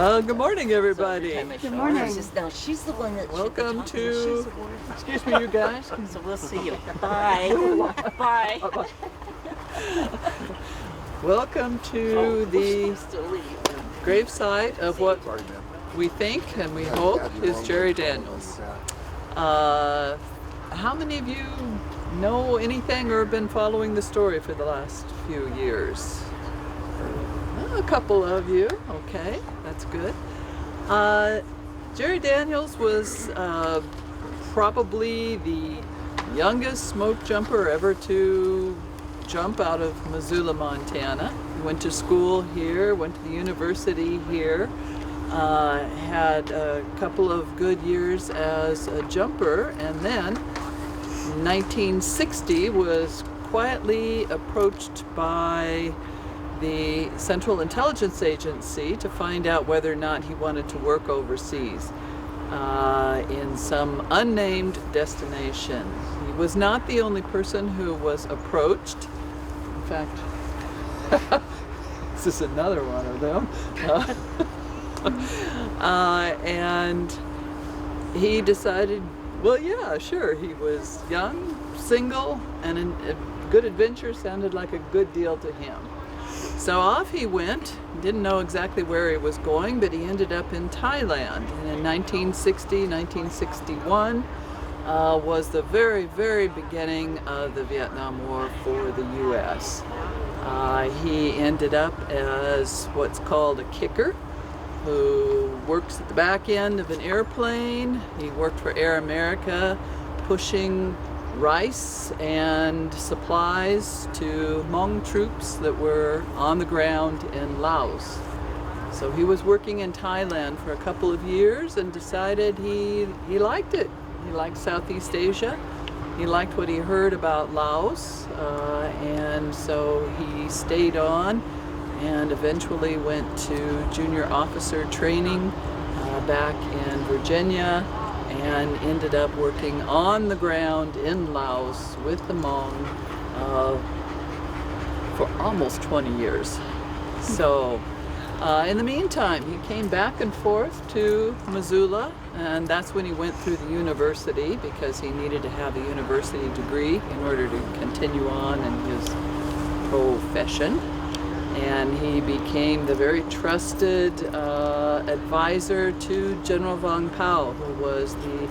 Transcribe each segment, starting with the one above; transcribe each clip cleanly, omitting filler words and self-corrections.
Good morning, everybody. Good morning. Now she's the one that. Welcome to. Excuse me, you guys. So we'll see you. Bye. Bye. Welcome to the Still leave. gravesite of what we think and we hope is Jerry Daniels. How many of you know anything or have been following the story for the last few years? A couple of you. Okay, that's good. Jerry Daniels was probably the youngest smoke jumper ever to jump out of Missoula, Montana. He went to school here, went to the university here, had a couple of good years as a jumper, and then in 1960 was quietly approached by the Central Intelligence Agency to find out whether or not he wanted to work overseas in some unnamed destination. He was not the only person who was approached. In fact, this is another one of them. And he decided, well, yeah, sure. He was young, single, and a good adventure sounded like a good deal to him. So off he went. Didn't know exactly where he was going, but he ended up in Thailand. And in 1960, 1961 was the very, very beginning of the Vietnam War for the U.S. He ended up as what's called a kicker, who works at the back end of an airplane. He worked for Air America, pushing rice and supplies to Hmong troops that were on the ground in Laos. So he was working in Thailand for a couple of years and decided he liked it. He liked Southeast Asia. He liked what he heard about Laos, and so he stayed on and eventually went to junior officer training back in Virginia, and ended up working on the ground in Laos with the Hmong for almost 20 years. So in the meantime, he came back and forth to Missoula, and that's when he went through the university because he needed to have a university degree in order to continue on in his profession. And he became the very trusted advisor to General Vang Pao, who was the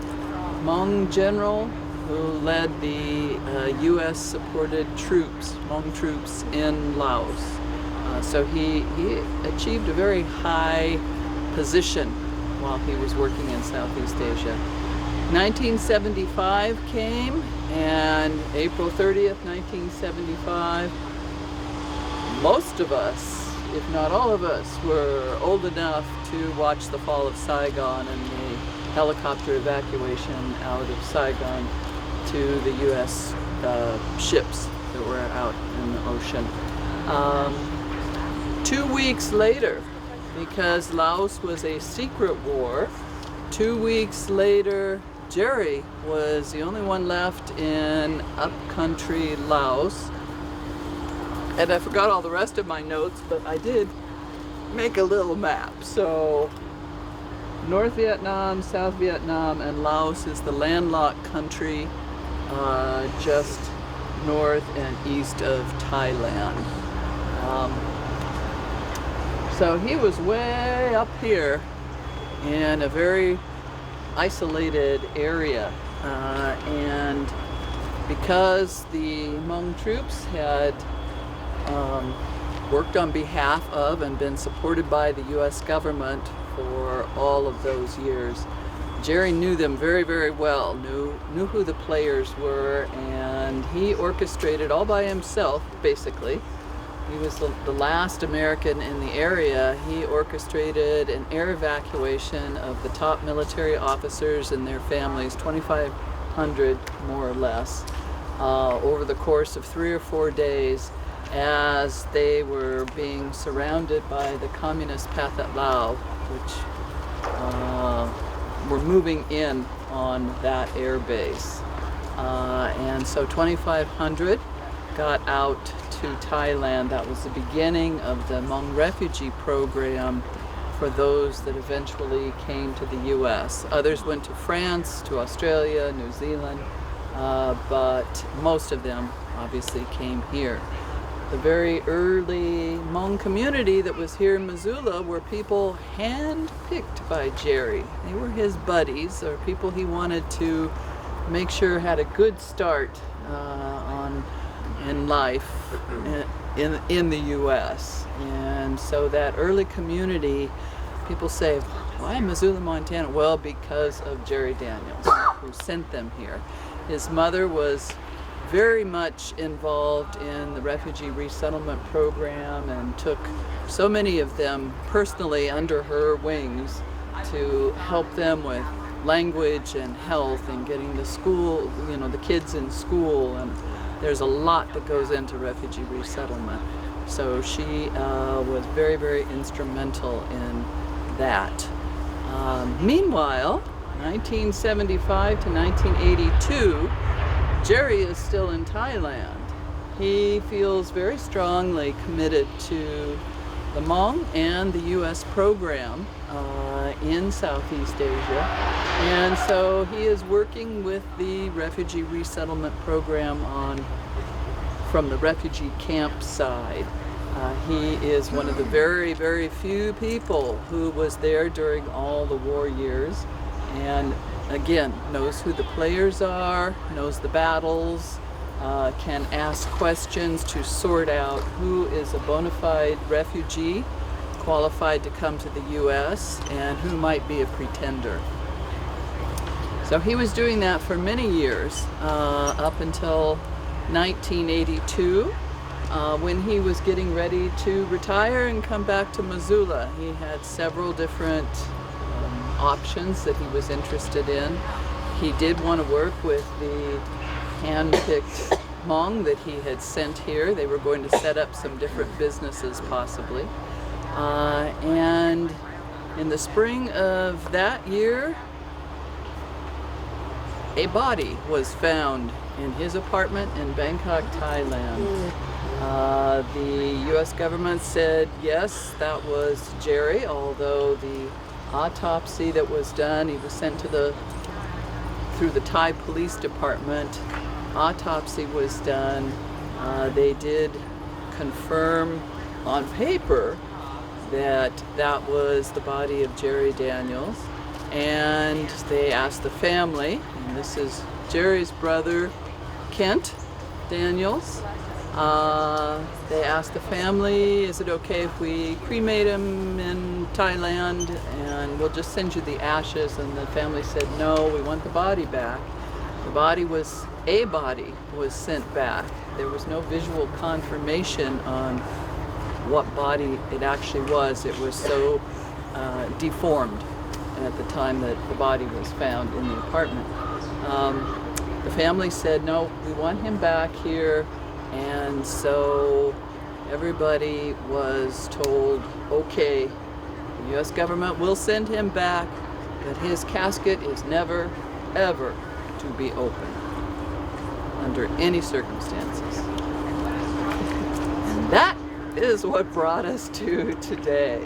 Hmong general who led the U.S.-supported troops, Hmong troops in Laos. So he achieved a very high position while he was working in Southeast Asia. 1975 came, and April 30th, 1975, most of us, if not all of us, were old enough to watch the fall of Saigon and the helicopter evacuation out of Saigon to the U.S. Ships that were out in the ocean. 2 weeks later, because Laos was a secret war, 2 weeks later, Jerry was the only one left in upcountry Laos. And I forgot all the rest of my notes, but I did make a little map. So North Vietnam, South Vietnam, and Laos is the landlocked country just north and east of Thailand. So he was way up here in a very isolated area. And because the Hmong troops had worked on behalf of and been supported by the U.S. government for all of those years, Jerry knew them very, very well, knew who the players were, and he orchestrated all by himself, basically. He was the last American in the area. He orchestrated an air evacuation of the top military officers and their families, 2,500 more or less, over the course of 3 or 4 days, as they were being surrounded by the communist Pathet Lao, which were moving in on that air base. And so 2,500 got out to Thailand. That was the beginning of the Hmong refugee program for those that eventually came to the U.S. Others went to France, to Australia, New Zealand, but most of them obviously came here. The very early Hmong community that was here in Missoula were people hand-picked by Jerry. They were his buddies, or people he wanted to make sure had a good start in life in the U.S. And so that early community, people say, why Missoula, Montana? Well, because of Jerry Daniels, who sent them here. His mother was very much involved in the refugee resettlement program and took so many of them personally under her wings to help them with language and health and getting the school, the kids in school, and there's a lot that goes into refugee resettlement. So she was very, very instrumental in that. Meanwhile, 1975 to 1982, Jerry is still in Thailand. He feels very strongly committed to the Hmong and the U.S. program in Southeast Asia. And so he is working with the refugee resettlement program from the refugee camp side. He is one of the very, very few people who was there during all the war years, and again, knows who the players are, knows the battles, can ask questions to sort out who is a bona fide refugee qualified to come to the U.S. and who might be a pretender. So he was doing that for many years, up until 1982, when he was getting ready to retire and come back to Missoula. He had several different options that he was interested in. He did want to work with the hand-picked Hmong that he had sent here. They were going to set up some different businesses possibly. And in the spring of that year, a body was found in his apartment in Bangkok, Thailand. The U.S. government said yes, that was Jerry, although the autopsy that was done, he was sent through the Thai police department. Autopsy was done. They did confirm on paper that that was the body of Jerry Daniels, and they asked the family, and this is Jerry's brother Kent Daniels, they asked the family, is it okay if we cremate him in Thailand and we'll just send you the ashes? And the family said, no, we want the body back. A body was sent back. There was no visual confirmation on what body it actually was. It was so deformed at the time that the body was found in the apartment. The family said, no, we want him back here. And so everybody was told, okay, the U.S. government will send him back, but his casket is never, ever to be opened under any circumstances. And that is what brought us to today.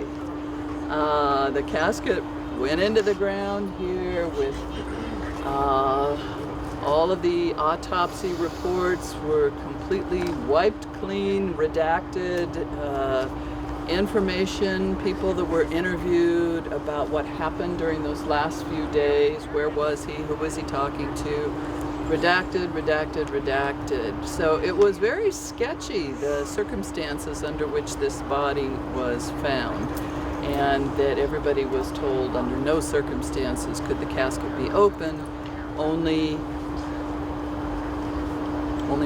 The casket went into the ground here with all of the autopsy reports were completely wiped clean, redacted, information, people that were interviewed about what happened during those last few days, where was he, who was he talking to, redacted, redacted, redacted. So it was very sketchy, the circumstances under which this body was found, and that everybody was told under no circumstances could the casket be opened, only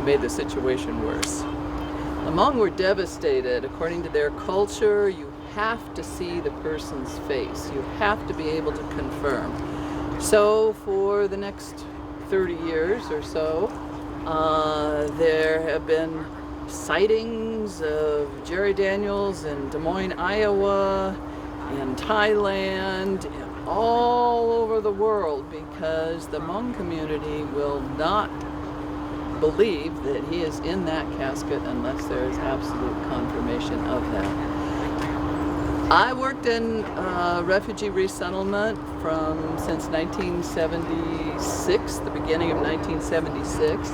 made the situation worse. The Hmong were devastated. According to their culture, you have to see the person's face. You have to be able to confirm. So for the next 30 years or so, there have been sightings of Jerry Daniels in Des Moines, Iowa, in Thailand, and all over the world, because the Hmong community will not believe that he is in that casket unless there is absolute confirmation of that. I worked in refugee resettlement since 1976, the beginning of 1976,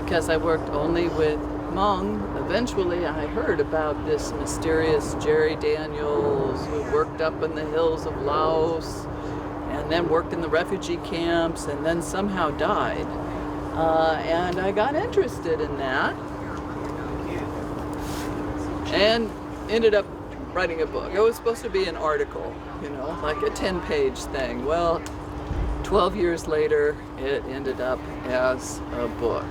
because I worked only with Hmong. Eventually I heard about this mysterious Jerry Daniels who worked up in the hills of Laos and then worked in the refugee camps and then somehow died. And I got interested in that and ended up writing a book. It was supposed to be an article, you know, like a 10-page thing. Well, 12 years later, it ended up as a book.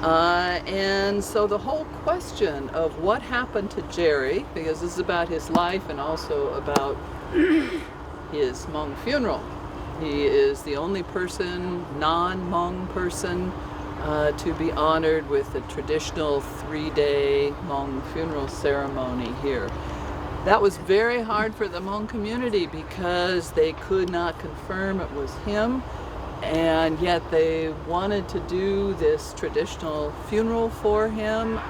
And so the whole question of what happened to Jerry, because this is about his life and also about his Hmong funeral. He is the only person, non-Hmong person, to be honored with a traditional 3-day Hmong funeral ceremony here. That was very hard for the Hmong community because they could not confirm it was him, and yet they wanted to do this traditional funeral for him.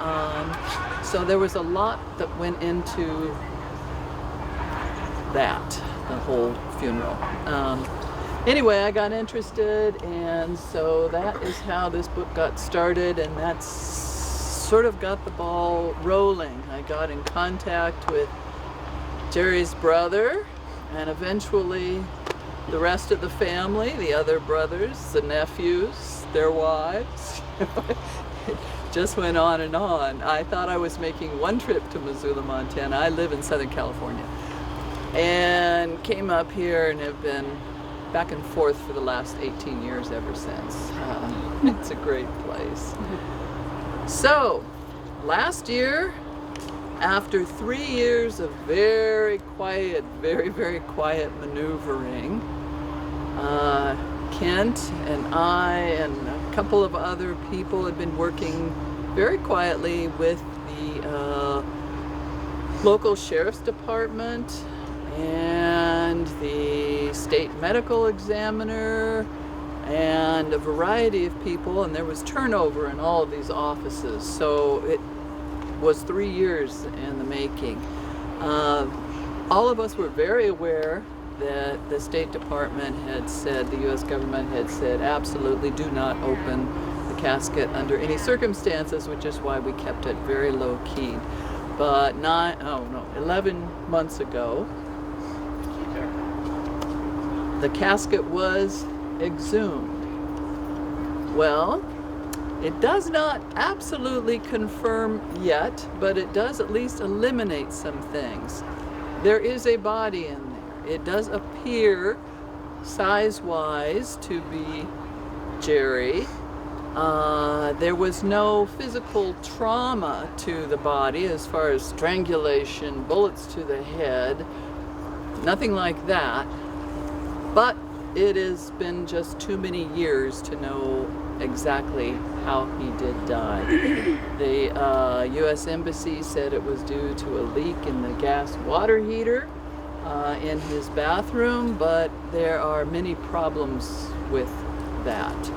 So there was a lot that went into that, the whole funeral. Anyway, I got interested, and so that is how this book got started, and that's sort of got the ball rolling. I got in contact with Jerry's brother, and eventually the rest of the family, the other brothers, the nephews, their wives. It just went on and on. I thought I was making one trip to Missoula, Montana. I live in Southern California, and came up here and have been back and forth for the last 18 years ever since. It's a great place. So, last year, after 3 years of very quiet, very quiet maneuvering, Kent and I and a couple of other people had been working very quietly with the local sheriff's department and the state medical examiner and a variety of people, and there was turnover in all of these offices, so it was 3 years in the making. All of us were very aware that the State Department had said, the U.S. government had said, absolutely do not open the casket under any circumstances, which is why we kept it very low key. But 11 months ago, the casket was exhumed. Well, it does not absolutely confirm yet, but it does at least eliminate some things. There is a body in there. It does appear, size-wise, to be Jerry. There was no physical trauma to the body as far as strangulation, bullets to the head, nothing like that. But it has been just too many years to know exactly how he did die. The U.S. Embassy said it was due to a leak in the gas water heater in his bathroom, but there are many problems with that.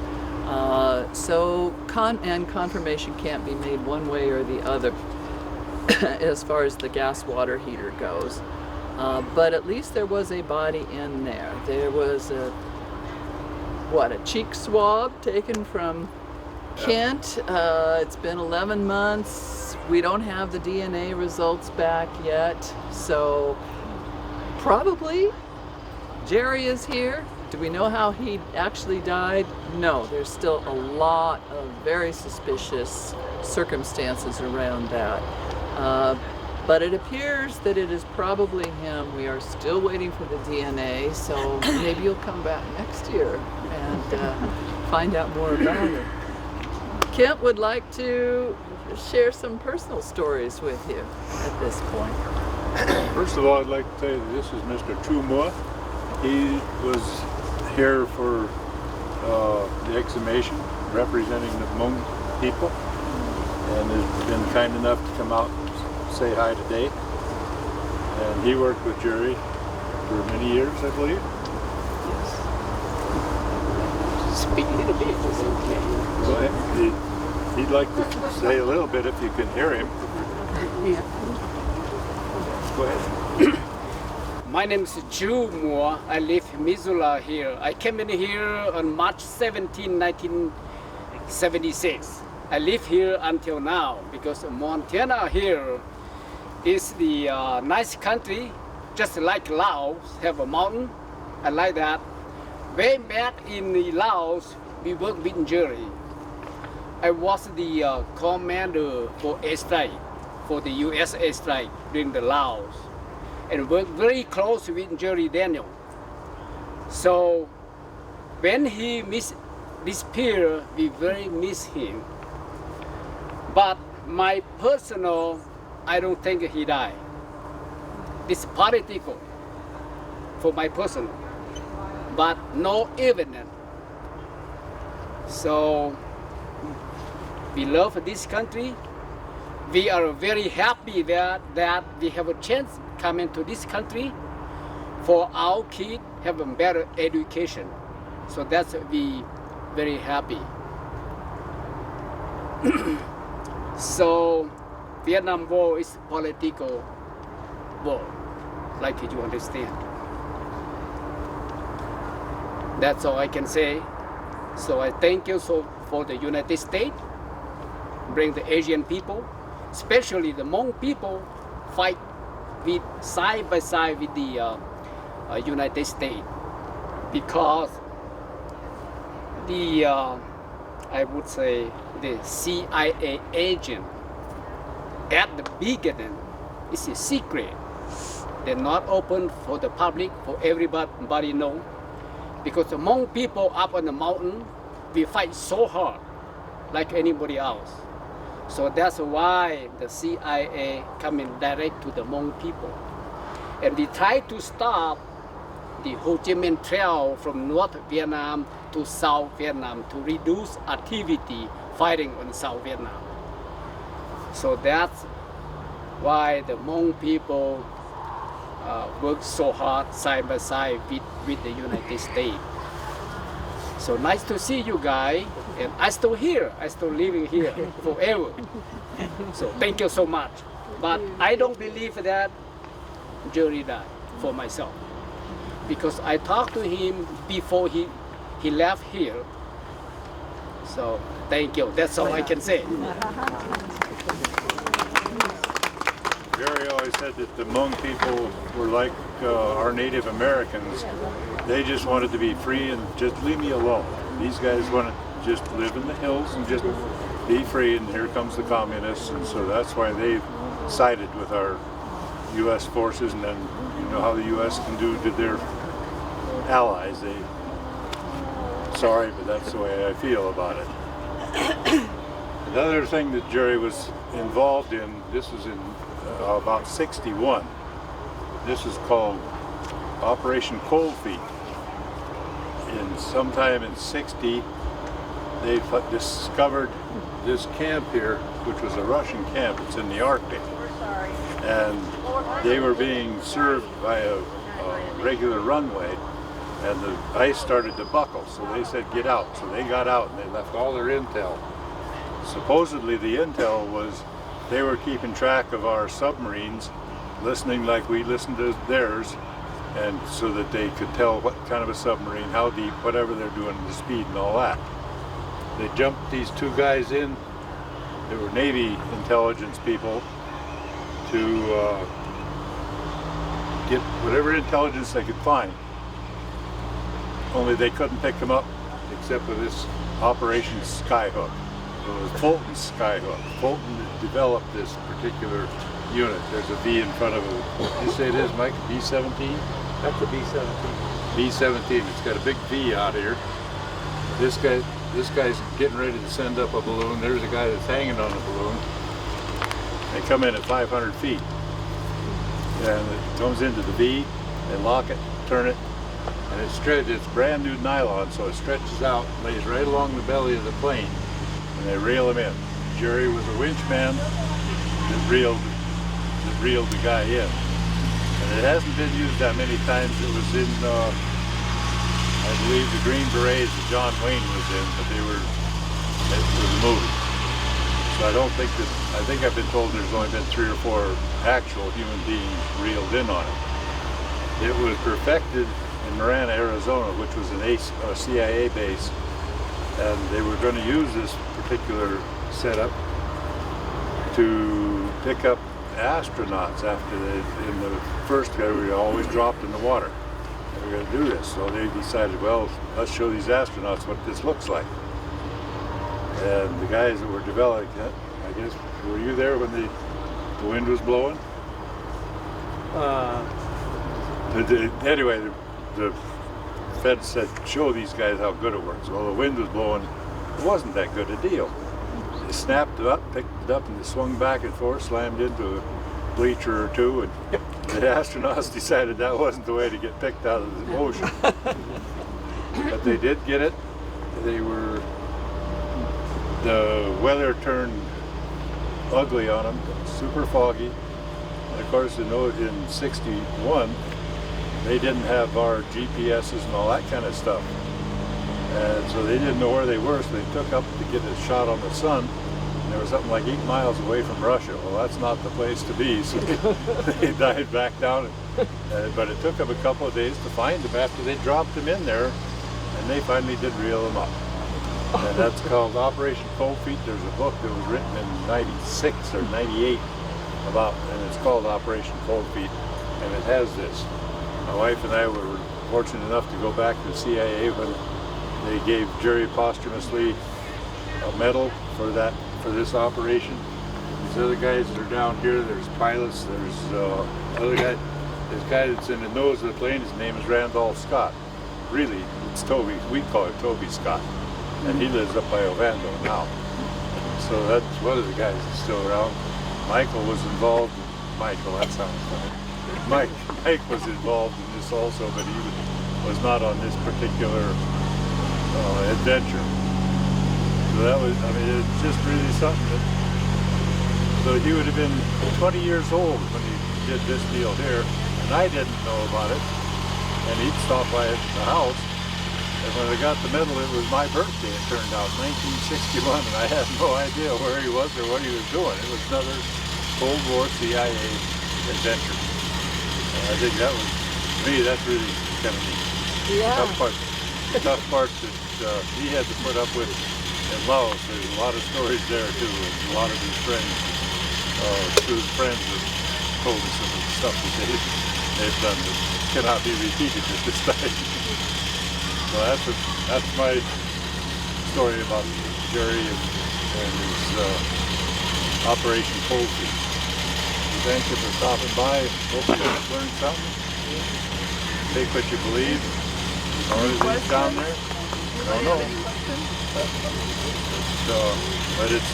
So confirmation can't be made one way or the other as far as the gas water heater goes. But at least there was a body in there. There was a cheek swab taken from Kent. It's been 11 months. We don't have the DNA results back yet. So probably Jerry is here. Do we know how he actually died? No, there's still a lot of very suspicious circumstances around that. But it appears that it is probably him. We are still waiting for the DNA, so maybe you'll come back next year and find out more about it. Kent would like to share some personal stories with you at this point. First of all, I'd like to tell you that this is Mr. Tumua. He was here for the exhumation representing the Hmong people, and has been kind enough to come out say hi today. And he worked with Jerry for many years, I believe. Yes. Speak a little bit, it's okay. Well, he'd like to say a little bit if you can hear him. Yeah. Go ahead. My name is Chu Moore. I live in Missoula here. I came in here on March 17, 1976. I live here until now because Montana here is the nice country, just like Laos, have a mountain. I like that. Way back in the Laos, we worked with Jerry. I was the commander for airstrike, for the U.S. airstrike during the Laos, and worked very close with Jerry Daniel. So when he disappeared, we very miss him. But my personal, I don't think he died. It's political for my personal, but no evidence. So we love this country. We are very happy that we have a chance come into this country for our kids have a better education. So that's we very happy. So Vietnam War is political war, like you understand. That's all I can say. So I thank you for the United States, bring the Asian people, especially the Hmong people, fight with side by side with the United States, because the I would say the CIA agent at the beginning is a secret. They're not open for the public, for everybody know, because the Hmong people up on the mountain, we fight so hard like anybody else. So that's why the CIA coming direct to the Hmong people. And we try to stop the Ho Chi Minh Trail from North Vietnam to South Vietnam to reduce activity fighting on South Vietnam. So that's why the Hmong people work so hard side by side with the United States. So nice to see you guys, and I still here, I still living here forever. So thank you so much. But I don't believe that Jerry died for myself, because I talked to him before he left here. So thank you. That's all I can say. Jerry always said that the Hmong people were like our Native Americans. They just wanted to be free and just leave me alone. These guys want to just live in the hills and just be free, and here comes the communists, and so that's why they sided with our U.S. forces. And then you know how the U.S. can do to their allies. Sorry, but that's the way I feel about it. Another thing that Jerry was involved in, this was in about 61. This is called Operation Cold Feet. Sometime in 60, they discovered this camp here, which was a Russian camp. It's in the Arctic. And they were being served by a regular runway, and the ice started to buckle. So they said, get out. So they got out and they left all their intel. Supposedly the intel was they were keeping track of our submarines, listening like we listened to theirs, and so that they could tell what kind of a submarine, how deep, whatever they're doing, the speed and all that. They jumped these two guys in. They were Navy intelligence people to get whatever intelligence they could find. Only they couldn't pick them up except with this Operation Skyhook. It was Fulton's Skyhook. Fulton developed this particular unit. There's a V in front of it. What did you say it is, Mike? B-17? That's the B-17. B-17. It's got a big V out here. This guy's getting ready to send up a balloon. There's a guy that's hanging on the balloon. They come in at 500 feet. And it comes into the V, they lock it, turn it, and it's brand new nylon, so it stretches out, lays right along the belly of the plane, and they reel him in. Jerry was a winch man that reeled the guy in. And it hasn't been used that many times. It was in, I believe, the Green Berets that John Wayne was in, but it was a movie. So I think I've been told there's only been 3 or 4 actual human beings reeled in on it. It was perfected in Marana, Arizona, which was a CIA base, and they were going to use this particular setup to pick up astronauts after in the first guy we always dropped in the water. They were going to do this, so they decided, well, let's show these astronauts what this looks like. And the guys that were developing it, I guess, were you there when the wind was blowing? Anyway, the Fed said, show these guys how good it works. Well, the wind was blowing. It wasn't that good a deal. They snapped it up, picked it up, and they swung back and forth, slammed into a bleacher or two, and the astronauts decided that wasn't the way to get picked out of the ocean. But they did get it. The weather turned ugly on them, super foggy. And of course, in '61, they didn't have our GPSs and all that kind of stuff. And so they didn't know where they were, so they took up to get a shot on the sun. And they were something like 8 miles away from Russia. Well, that's not the place to be, so they dived back down. But it took them a couple of days to find them after they dropped them in there, and they finally did reel them up. And that's called Operation Cold Feet. There's a book that was written in '96 or '98 about, and it's called Operation Cold Feet, and it has this. My wife and I were fortunate enough to go back to the CIA when they gave Jerry posthumously a medal for this operation. These other guys that are down here, there's pilots, there's other guy, this guy that's in the nose of the plane, his name is Randolph Scott. Really, it's Toby, we call it Toby Scott. And he lives up by Ovando now. So that's one of the guys that's still around. Michael was involved. Michael, that sounds funny. Mike was involved in this also, but he was not on this particular adventure. So that was, I mean, it's just really something. So he would have been 20 years old when he did this deal here, and I didn't know about it. And he'd stop by at the house. And when I got the medal, it was my birthday, it turned out, 1961, and I had no idea where he was or what he was doing. It was another Cold War CIA adventure. And I think that was, to me, that's really kind of neat. Yeah. Tough part that he had to put up with in Laos. There's a lot of stories there, too, and a lot of his friends, his friends have told us some of the stuff that they've done that cannot be repeated at this time. So that's my story about Jerry and his Operation Cold Feet. Thank you for stopping by. Hope you learned something. Take what you believe. Or is it down there? I don't know. But it's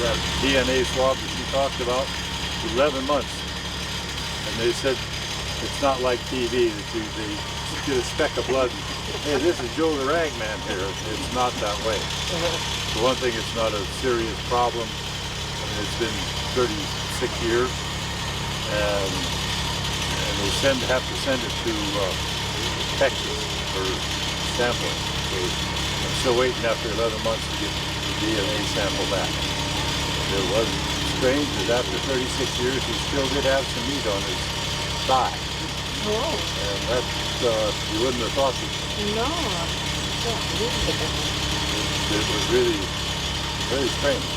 that DNA swab that you talked about, 11 months. And they said it's not like TV that they get a speck of blood. Hey, this is Joe the Ragman here. It's not that way. For one thing, it's not a serious problem. I mean, it's been 36 years, and they have to send it to Texas for sampling. So I'm still waiting after 11 months to get the DNA sample back. It was strange that after 36 years, he still did have some meat on his thigh. Oh. And that, you wouldn't have thought that. No. It was really very strange.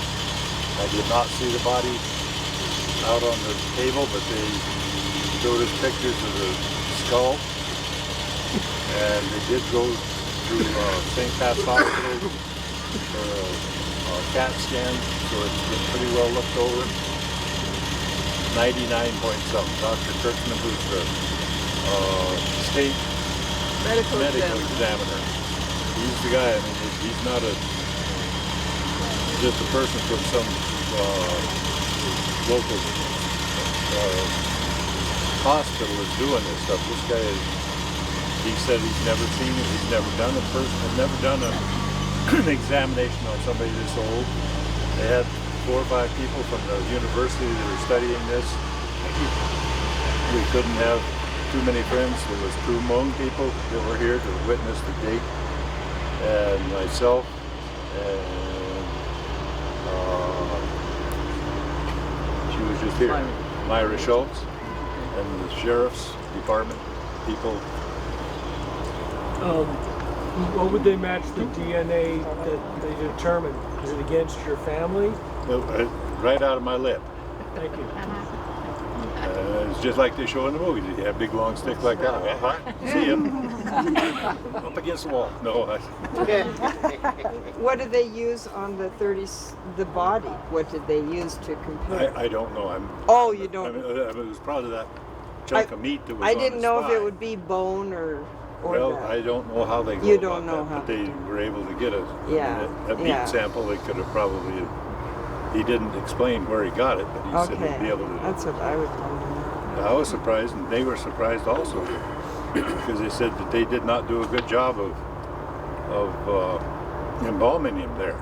I did not see the body out on the table, but they showed us pictures of the skull. And they did go through St. Pat's Hospital for a CAT scan, so it's been pretty well looked over. 99 point something. Dr. Kirkman, who's the state medical examiner. He's the guy. I mean, he's not just a person from some local hospital that's doing this stuff. This guy he said he's never seen it. He's never done a person. Never done an examination on somebody this old. They had 4 or 5 people from the university that were studying this. We couldn't have too many friends. There was 2 Hmong people that were here to witness the date, and myself, and she was just here, Myra Schultz, and the sheriff's department. people. What would they match the DNA that they determined? Is it against your family? Right out of my lip. Thank you. It's just like they show in the movies. You have a big long stick like that. See him. Up against the wall. No. What did they use on the the body? What did they use to compare? I don't know. Oh, you don't. I mean, it was probably that chunk of meat that was I on didn't his know if thigh. it would be bone or Well, that. I don't know how they go You about don't know that, how but they were able to get Yeah, a meat yeah. sample. They could have probably. He didn't explain where he got it, but he said he'd be able to. That's what I would wonder. I was surprised, and they were surprised also, because they said that they did not do a good job of embalming him there,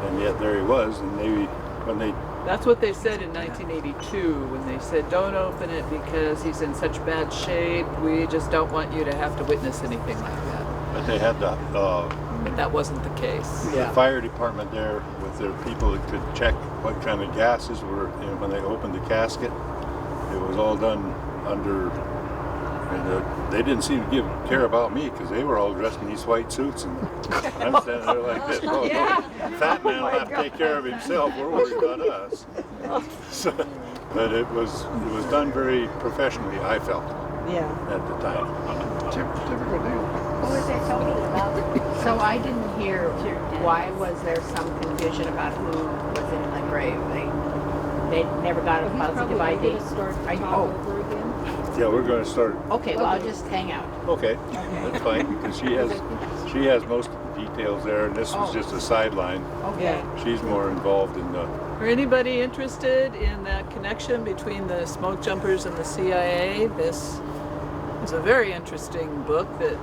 and yet there he was. And when they That's what they said in 1982 when they said, don't open it because he's in such bad shape. We just don't want you to have to witness anything like that. but they had the But that wasn't the case. the fire department there with their people that could check what kind of gases were when they opened the casket. It was all done under, and they didn't seem to care about me because they were all dressed in these white suits, and I'm standing there like this. Oh, no, fat man will have to take care of himself. We're worried about us. So, but it was done very professionally, I felt, Yeah. at the time. Typical deal. What was they talking about? So I didn't hear, why was there some confusion about who was in the grave? They never got a positive ID. Yeah, we're going to start. Okay, well, I'll just hang out. Okay, that's fine because she has most of the details there, and this was just a sideline. Okay. She's more involved in the. For anybody interested in that connection between the smoke jumpers and the CIA, this is a very interesting book that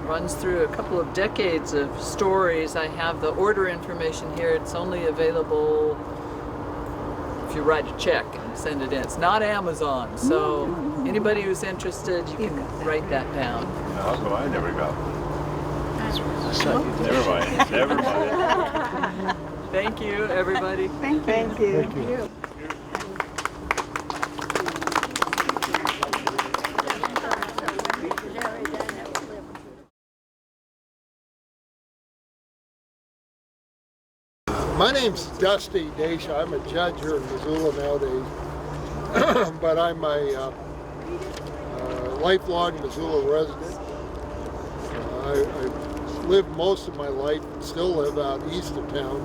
runs through a couple of decades of stories. I have the order information here. It's only available if you write a check and send it in. It's not Amazon, so anybody who's interested, you can write that down. How come I never got one? Never mind. Never mind. Thank you, everybody. Thank you. My name's Dusty Dacia. I'm a judge here in Missoula nowadays, but I'm a lifelong Missoula resident. I've lived most of my life, and still live out east of town,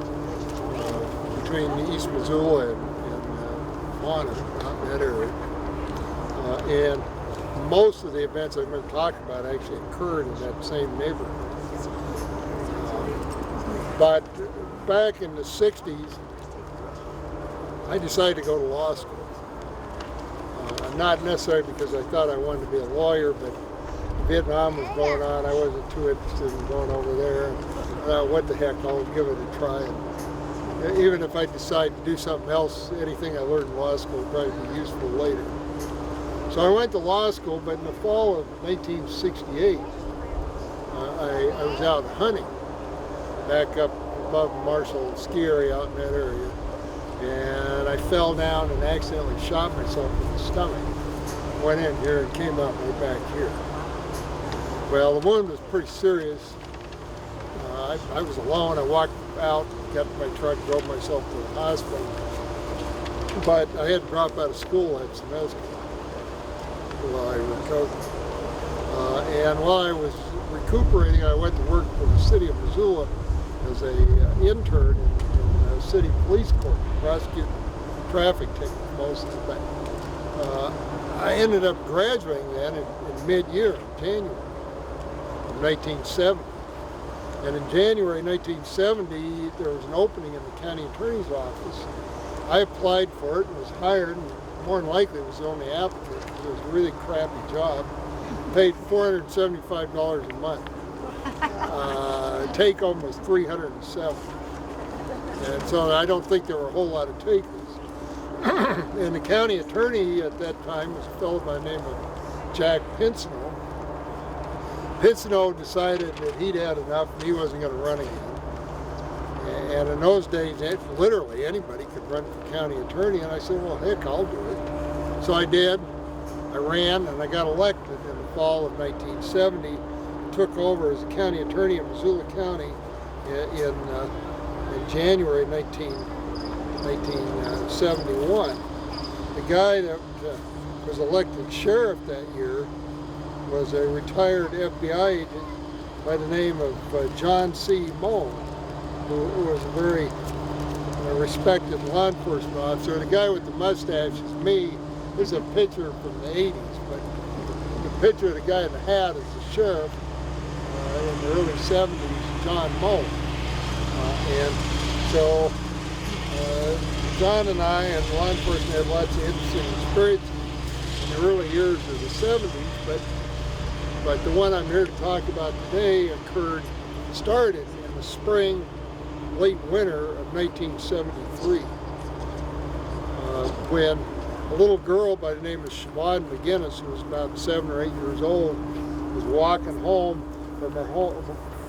between East Missoula and Mono, out in that area. And most of the events I'm going to talk about actually occurred in that same neighborhood. But back in the 60s, I decided to go to law school. Not necessarily because I thought I wanted to be a lawyer, but Vietnam was going on. I wasn't too interested in going over there. What the heck, I'll give it a try. And even if I decide to do something else, anything I learned in law school will probably be useful later. So I went to law school, but in the fall of 1968, I was out hunting back up above Marshall ski area out in that area, and I fell down and accidentally shot myself in the stomach. Went in here and came out right back here. Well, the wound was pretty serious. I was alone. I walked out, got in my truck, drove myself to the hospital. But I had to drop out of school that semester while I recovered. And while I was recuperating, I went to work for the city of Missoula as an intern in the city police court, prosecuting traffic tickets most of the time. I ended up graduating then in mid-year, in January of 1970. And in January 1970, there was an opening in the county attorney's office. I applied for it and was hired, and more than likely was the only applicant because it was a really crappy job. Paid $475 a month. Take home was $307. And so I don't think there were a whole lot of takers. And the county attorney at that time was a fellow by the name of Jack Pincinel. Pincinel decided that he'd had enough and he wasn't going to run again. And in those days, literally anybody could run for county attorney. And I said, well, heck, I'll do it. So I did. I ran and I got elected in the fall of 1970. Took over as a county attorney in Missoula County in January 1971. The guy that was elected sheriff that year was a retired FBI agent by the name of John C. Moe, who was a very respected law enforcement officer. The guy with the mustache is me. This is a picture from the 80s, but the picture of the guy in the hat is the sheriff in the early 70s, John Moe. And so John and I and law enforcement had lots of interesting experiences in the early years of the 70s, but the one I'm here to talk about today started in the spring, late winter of 1973, when a little girl by the name of Siobhan McGinnis, who was about 7 or 8 years old, was walking home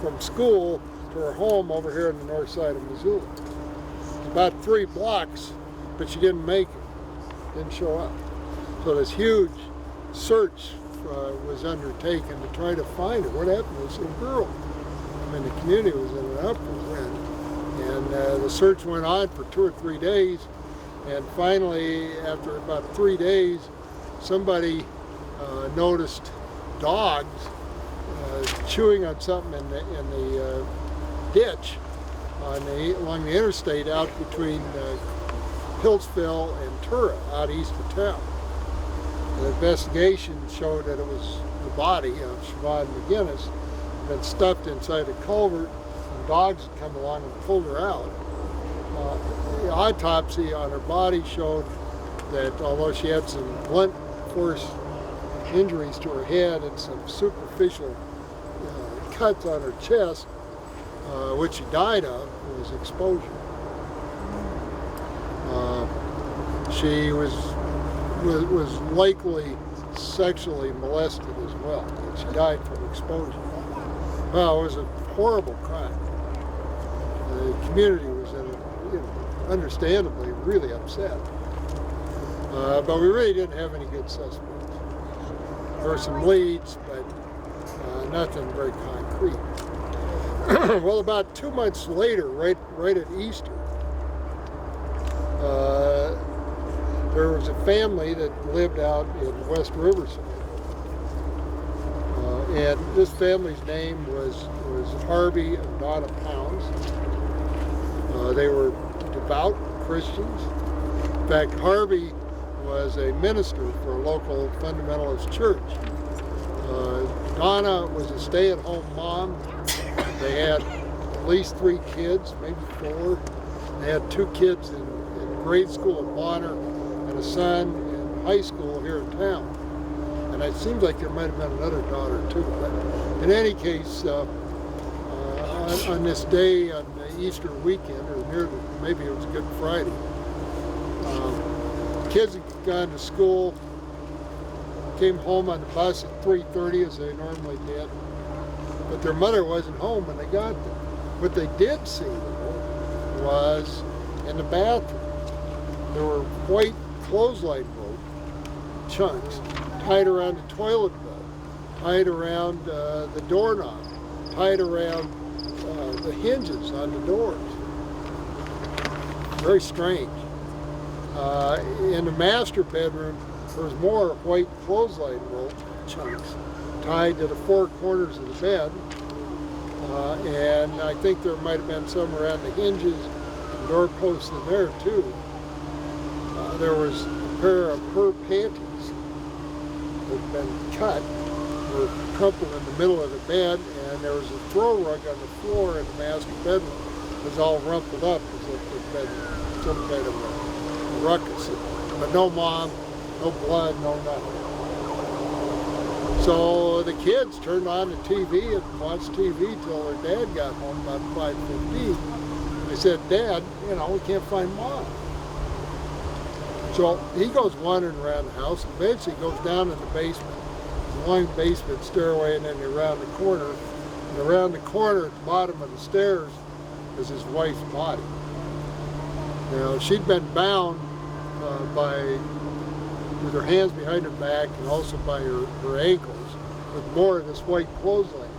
from school to her home over here on the north side of Missoula. It's about 3 blocks, but she didn't make it, didn't show up. So this huge search was undertaken to try to find her. What happened to this little girl? I mean, the community was in an uproar, and the search went on for 2 or 3 days, and finally, after about 3 days, somebody noticed dogs chewing on something in the ditch along the interstate out between Hillsville and Tura, out east of town. The investigation showed that it was the body of Siobhan McGinnis had been stuffed inside a culvert, and dogs had come along and pulled her out. The autopsy on her body showed that although she had some blunt force injuries to her head and some superficial cuts on her chest, which she died of, was exposure. She was likely sexually molested as well, and she died from exposure. Well, it was a horrible crime. The community was understandably really upset. But we really didn't have any good suspects. There were some leads, but nothing very concrete. Well, about 2 months later, right at Easter, there was a family that lived out in West Riverside. And this family's name was Harvey and Donna Pounds. They were devout Christians. In fact, Harvey was a minister for a local fundamentalist church. Donna was a stay-at-home mom. They had at least 3 kids, maybe 4. They had 2 kids in grade school at Bonner and a son in high school here in town. And it seems like there might have been another daughter too. But in any case, on this day, on the Easter weekend, or maybe it was Good Friday, kids had gone to school, came home on the bus at 3:30 as they normally did, but their mother wasn't home when they got there. What they did see, though, was in the bathroom, there were white clothesline rope chunks tied around the toilet bowl, tied around the doorknob, tied around the hinges on the doors. Very strange. In the master bedroom, there was more white clothesline rope chunks tied to the 4 corners of the bed, and I think there might have been some around the hinges and doorposts in there too. There was a pair of her panties that had been cut, were crumpled in the middle of the bed, and there was a throw rug on the floor in the master bedroom. It was all rumpled up as if there'd been some kind of a ruckus. But no mom, no blood, no nothing. So the kids turned on the TV and watched TV till their dad got home about 5:15. They said, "Dad, we can't find Mom." So he goes wandering around the house, and eventually goes down in the basement, a long basement stairway, and then around the corner. And around the corner at the bottom of the stairs is his wife's body. Now, she'd been bound by with her hands behind her back and also by her ankles, with more of this white clothesline.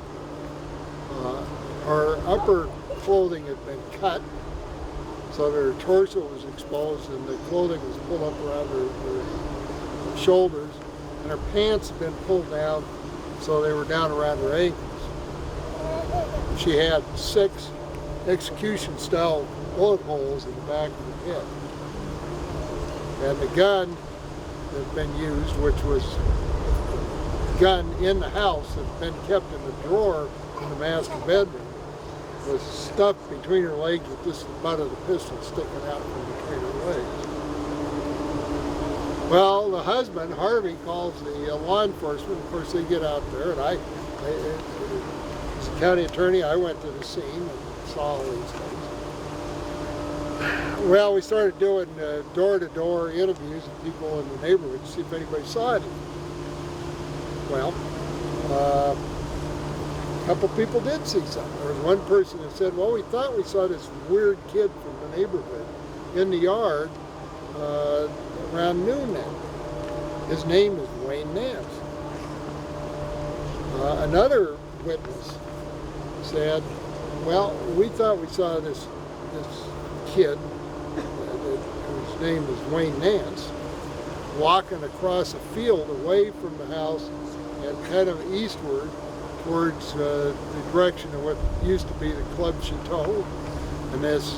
Her upper clothing had been cut so that her torso was exposed and the clothing was pulled up around her shoulders, and her pants had been pulled down so they were down around her ankles. She had 6 execution-style bullet holes in the back of the head. And the gun that had been used, which was a gun in the house that had been kept in the drawer in the master bedroom, was stuffed between her legs with just the butt of the pistol sticking out from between her legs. Well, the husband, Harvey, calls the law enforcement. Of course, they get out there, and I as a county attorney, I went to the scene and saw all these things. Well, we started doing door-to-door interviews with people in the neighborhood to see if anybody saw it. Well, a couple people did see something. There was one person that said, well, we thought we saw this weird kid from the neighborhood in the yard around noon then. His name is Wayne Nance. Another witness said, well, we thought we saw this kid, whose name is Wayne Nance, walking across a field away from the house and kind of eastward towards the direction of what used to be the Club Chateau, and this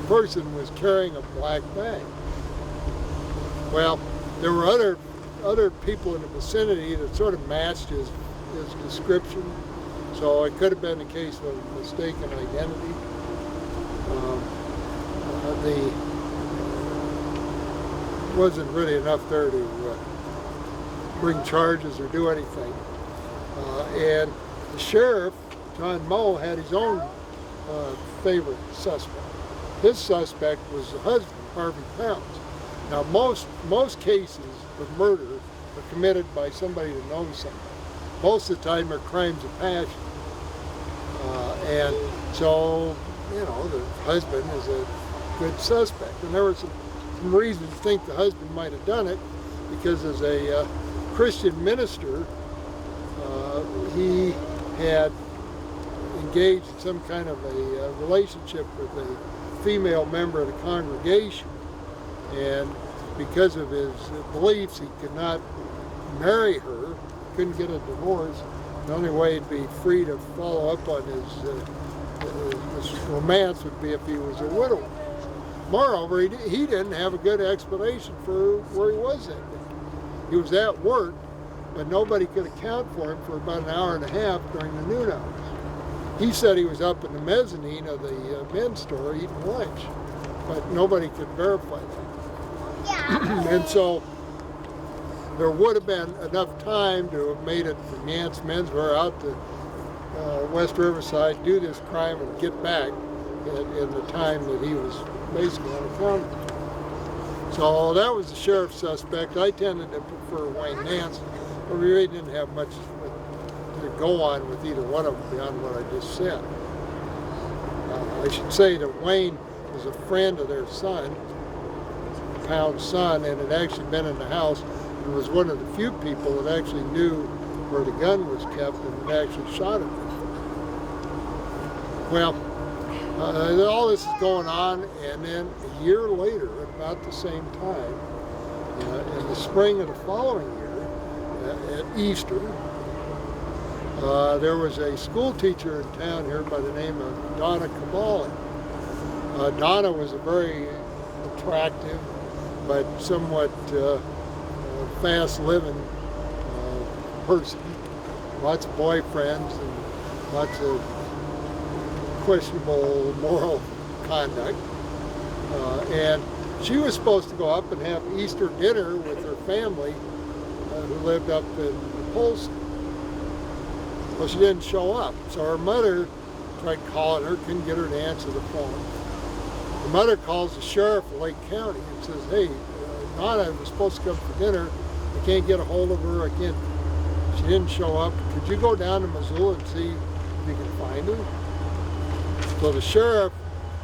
person was carrying a black bag. Well, there were other people in the vicinity that sort of matched his description, so it could have been a case of mistaken identity. There wasn't really enough there to bring charges or do anything. And the sheriff, John Moe, had his own favorite suspect. His suspect was the husband, Harvey Pounds. Now, most cases of murder are committed by somebody that knows somebody. Most of the time, they're crimes of passion. And so, you know, the husband is a good suspect. And there was some reason to think the husband might have done it, because as a Christian minister, he had engaged in some kind of a relationship with a female member of the congregation, and because of his beliefs, he could not marry her, couldn't get a divorce. The only way he'd be free to follow up on his romance would be if he was a widower. Moreover, he didn't have a good explanation for where he was that day. He was at work, but nobody could account for him for about an hour and a half during the noon hours. He said he was up in the mezzanine of the men's store eating lunch, but nobody could verify that. And so there would have been enough time to have made it from Yance Menswear out to West Riverside, do this crime, and get back in the time that he was basically unaccounted. So that was the sheriff's suspect. I tended to prefer Wayne Nance, but we really didn't have much to go on with either one of them beyond what I just said. I should say that Wayne was a friend of their son, Pound's son, and had actually been in the house and was one of the few people that actually knew where the gun was kept and had actually shot it. Well, all this is going on, and then a year later, at about the same time, in the spring of the following year, at Easter, there was a school teacher in town here by the name of Donna Cavalli. Donna was a very attractive but somewhat fast-living person. Lots of boyfriends and lots of questionable moral conduct. And she was supposed to go up and have Easter dinner with her family who lived up in Polson. Well, she didn't show up, so her mother tried calling her, couldn't get her to answer the phone. The mother calls the sheriff of Lake County and says, hey, Donna was supposed to come for dinner. I can't get a hold of her. She didn't show up. Could you go down to Missoula and see if you can find her? So the sheriff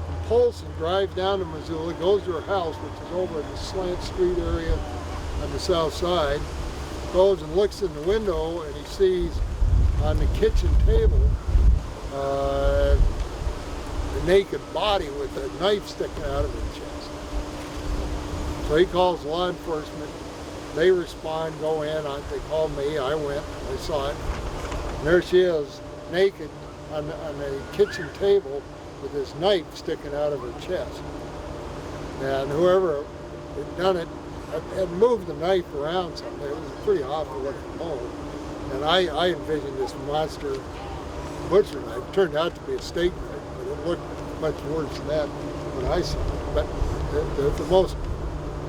from Polson drives down to Missoula, goes to her house, which is over in the Slant Street area on the south side, goes and looks in the window, and he sees on the kitchen table a naked body with a knife sticking out of her chest. So he calls law enforcement. They respond, go in. They called me. I went. I saw it. And there she is, naked on the kitchen table with this knife sticking out of her chest. And whoever had done it had moved the knife around something. It was a pretty awful looking hole. And I envisioned this monster butcher knife. It turned out to be a steak knife, but it looked much worse than that when I saw it. But the most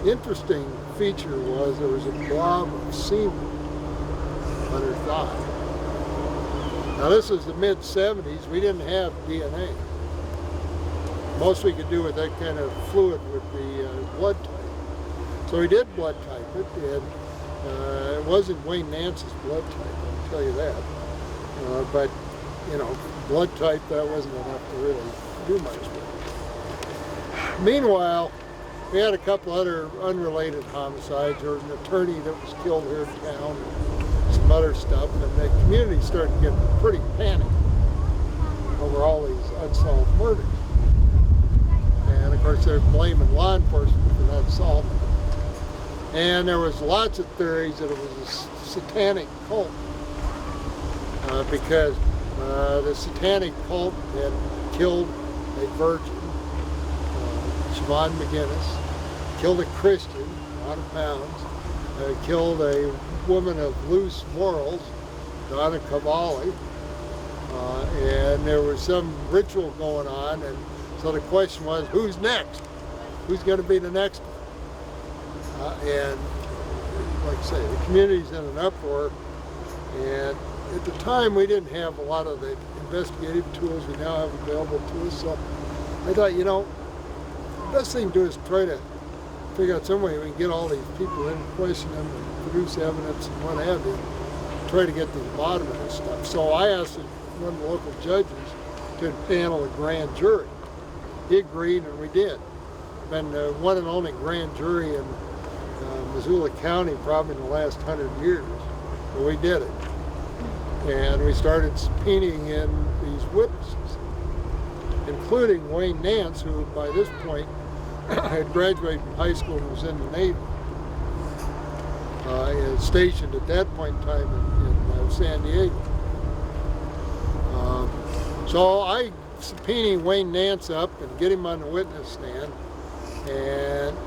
interesting feature was there was a blob of semen on her thigh. Now this was the mid-70s. We didn't have DNA. Most we could do with that kind of fluid would be blood type. So we did blood type it, and it wasn't Wayne Nance's blood type, I'll tell you that. But, you know, blood type, that wasn't enough to really do much with it. Meanwhile, we had a couple other unrelated homicides. There was an attorney that was killed here in town, and some other stuff, and the community started getting pretty panicked over all these unsolved murders. And of course they're blaming law enforcement for not solving them. And there was lots of theories that it was a satanic cult because the satanic cult had killed a virgin, Siobhan McGinnis, killed a Christian, Donna Pounds, killed a woman of loose morals, Donna Cavalli, and there was some ritual going on, and so the question was, who's next? Who's going to be the next one? And like I say, the community's in an uproar, and at the time we didn't have a lot of the investigative tools we now have available to us, so I thought, you know, the best thing to do is try to figure out some way we can get all these people in, question them, and produce evidence and what have you, try to get to the bottom of this stuff. So I asked one of the local judges to panel a grand jury. He agreed, and we did. Been the one and only grand jury in Missoula County probably in the last 100 years, but we did it. And we started subpoenaing in these witnesses, including Wayne Nance, who by this point had graduated from high school and was in the Navy, and stationed at that point in time in San Diego. So I subpoenaed Wayne Nance up and get him on the witness stand, and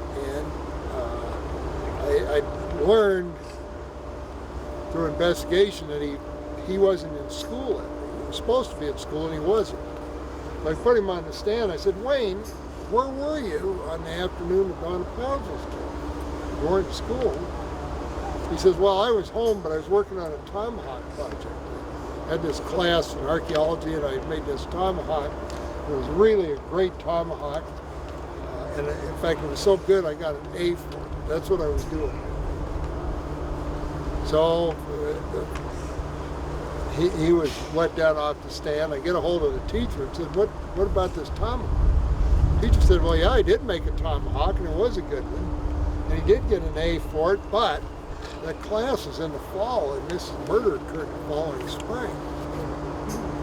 I learned through investigation that he wasn't in school. He was supposed to be in school and he wasn't. So I put him on the stand. I said, Wayne, where were you on the afternoon that Donna Pounds was killed? You weren't in school. He says, well, I was home, but I was working on a tomahawk project. I had this class in archaeology, and I made this tomahawk. It was really a great tomahawk. And in fact, it was so good, I got an A for it. That's what I was doing. So he was let down off the stand. I get a hold of the teacher and said, what about this tomahawk? The teacher said, well, yeah, I did make a tomahawk, and it was a good one. And he did get an A for it, but the class was in the fall, and this murder occurred the following spring.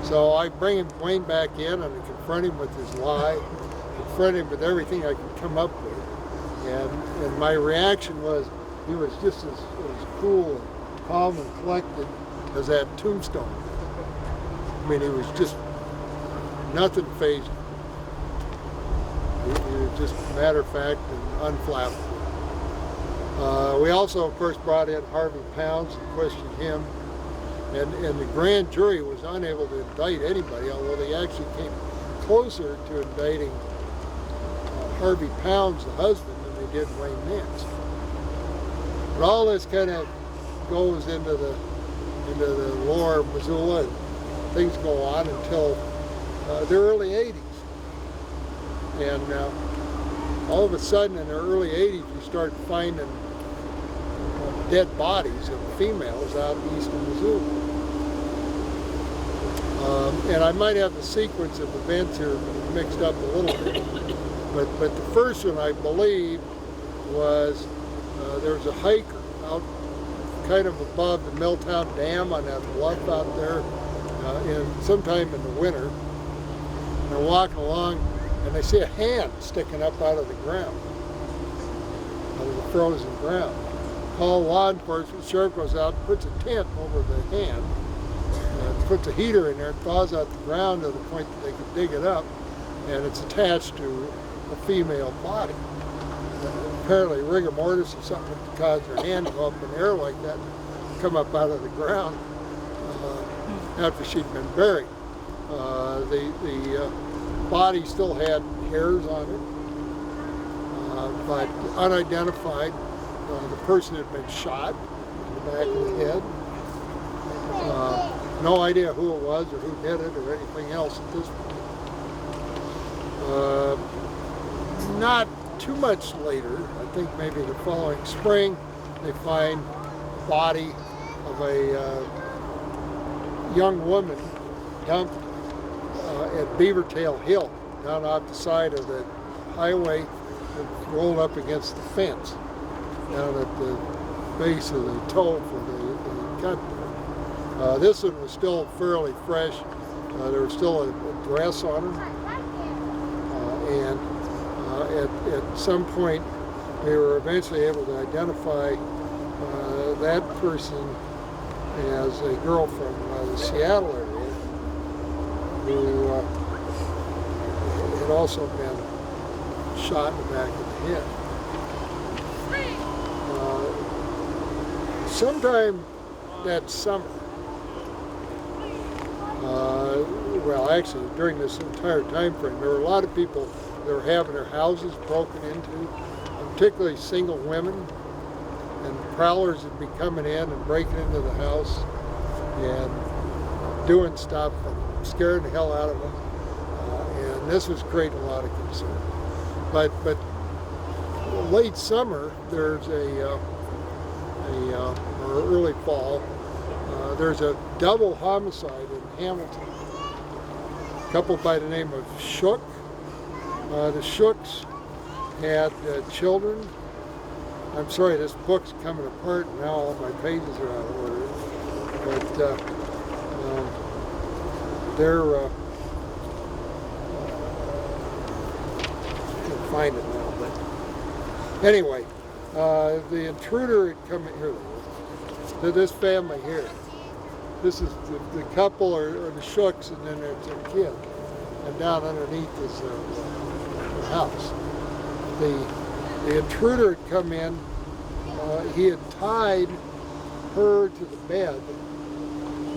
So I bring Wayne back in and I confront him with his lie, confront him with everything I could come up with. And my reaction was, he was just as cool and calm and collected as that tombstone. I mean, he was just nothing fazed him. He was just matter of fact and unflappable. We also, of course, brought in Harvey Pounds and questioned him. And the grand jury was unable to indict anybody, although they actually came closer to indicting Harvey Pounds, the husband, than they did Wayne Nance. But all this kind of goes into the lore of Missoula, and things go on until the early 80s. And all of a sudden in the early 80s, you start finding dead bodies of females out east of Missoula. And I might have the sequence of events here mixed up a little bit. But the first one, I believe, was There's a hiker out kind of above the Milltown Dam on that bluff out there sometime in the winter. And they're walking along and they see a hand sticking up out of the ground, out of the frozen ground. Call law enforcement, sheriff goes out, puts a tent over the hand, puts a heater in there, and thaws out the ground to the point that they can dig it up, and it's attached to a female body. Apparently rigor mortis or something would cause her hand to go up in the air like that, come up out of the ground after she'd been buried. The body still had hairs on it, but unidentified. The person had been shot in the back of the head. No idea who it was or who did it or anything else at this point. Not too much later, I think maybe the following spring, they find the body of a young woman dumped at Beavertail Hill, down off the side of the highway, rolled up against the fence, down at the base of the toe for the cut there. This one was still fairly fresh. There was still a dress on her. And at some point, we were eventually able to identify that person as a girl from the Seattle area who had also been shot in the back of the head. Sometime that summer, well, actually during this entire time frame, there were a lot of people that were having their houses broken into, particularly single women, and prowlers would be coming in and breaking into the house and doing stuff and scaring the hell out of them. And this was creating a lot of concern. But late summer, there's or early fall, there's a double homicide in Hamilton. A couple by the name of Shook. The Shooks had children. I'm sorry, this book's coming apart and now all my pages are out of order. But they're, I can't find it now, but anyway, the intruder had come in here, to this family here. This is the couple or the Shooks, and then there's their kid. And down underneath is the house. The intruder had come in. He had tied her to the bed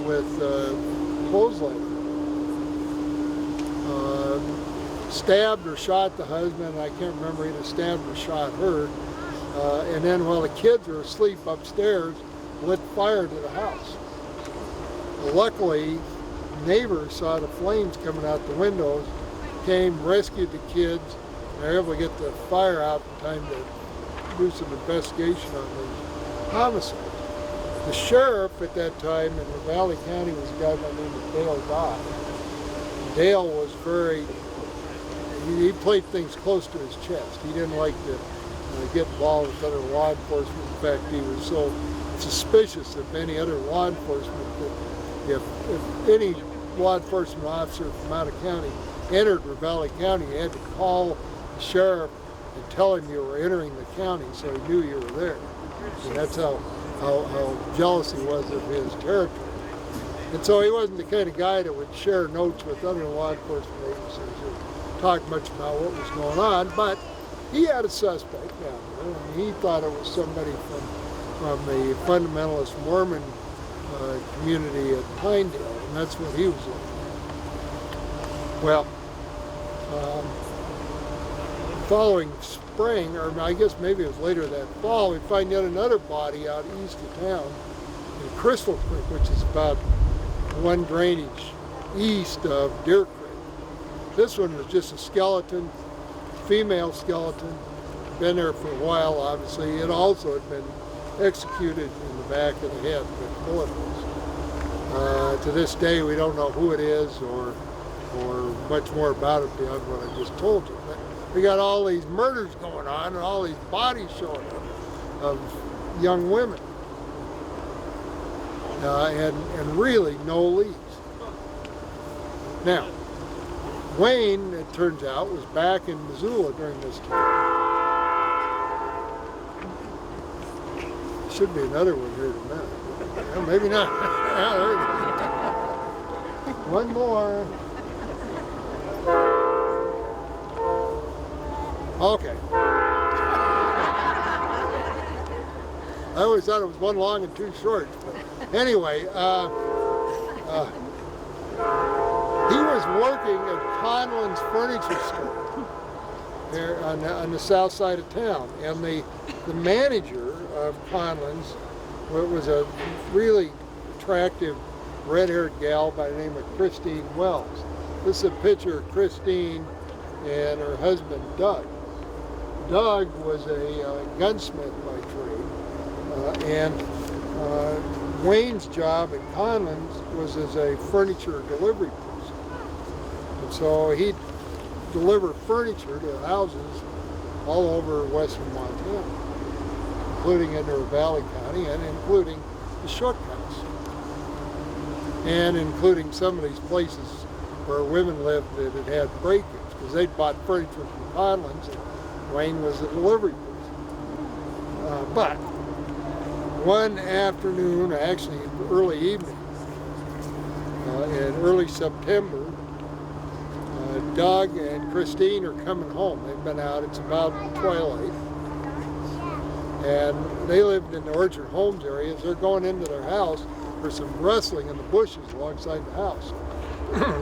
with clothesline. Stabbed or shot the husband. I can't remember, either stabbed or shot her. And then while the kids were asleep upstairs, lit fire to the house. Luckily, neighbors saw the flames coming out the windows, came, rescued the kids, and they were able to get the fire out in time to do some investigation on the homicide. The sheriff at that time in Ravalli County was a guy by the name of Dale Dodd. Dale was he played things close to his chest. He didn't like to get involved with other law enforcement. In fact, he was so suspicious of any other law enforcement that if any law enforcement officer from out of county entered Ravalli County, you had to call the sheriff and tell him you were entering the county so he knew you were there. And that's how jealous he was of his territory. And so he wasn't the kind of guy that would share notes with other law enforcement agencies or talk much about what was going on, but he had a suspect down there, and he thought it was somebody from the fundamentalist Mormon community at Pinedale, and that's what he was looking at. Well, following spring, or I guess maybe it was later that fall, we find yet another body out east of town in Crystal Creek, which is about one drainage east of Deer Creek. This one was just a skeleton, female skeleton, been there for a while obviously. It also had been executed in the back of the head with bullet holes. To this day we don't know who it is or much more about it beyond what I just told you. But we got all these murders going on and all these bodies showing up. of young women. And really no leads. Now, Wayne, it turns out, was back in Missoula during this time. Should be another one here in a minute. Well, maybe not. Yeah, there it is. One more. Okay. I always thought it was one long and two short. But anyway, he was working at Conlon's Furniture Store there on the south side of town, and the manager of Conlon's was a really attractive red-haired gal by the name of Christine Wells. This is a picture of Christine and her husband Doug. Doug was a gunsmith by trade, and Wayne's job at Conlon's was as a furniture delivery person. And so he'd deliver furniture to houses all over western Montana, including in North Valley County and including the Shook House, and including some of these places where women lived that had break-ins, because they'd bought furniture from Conlon's and Wayne was a delivery person. But one afternoon, actually early evening, in early September, Doug and Christine are coming home. They've been out, it's about twilight, and they lived in the Orchard Homes area. As they're going into their house, there's some rustling in the bushes alongside the house.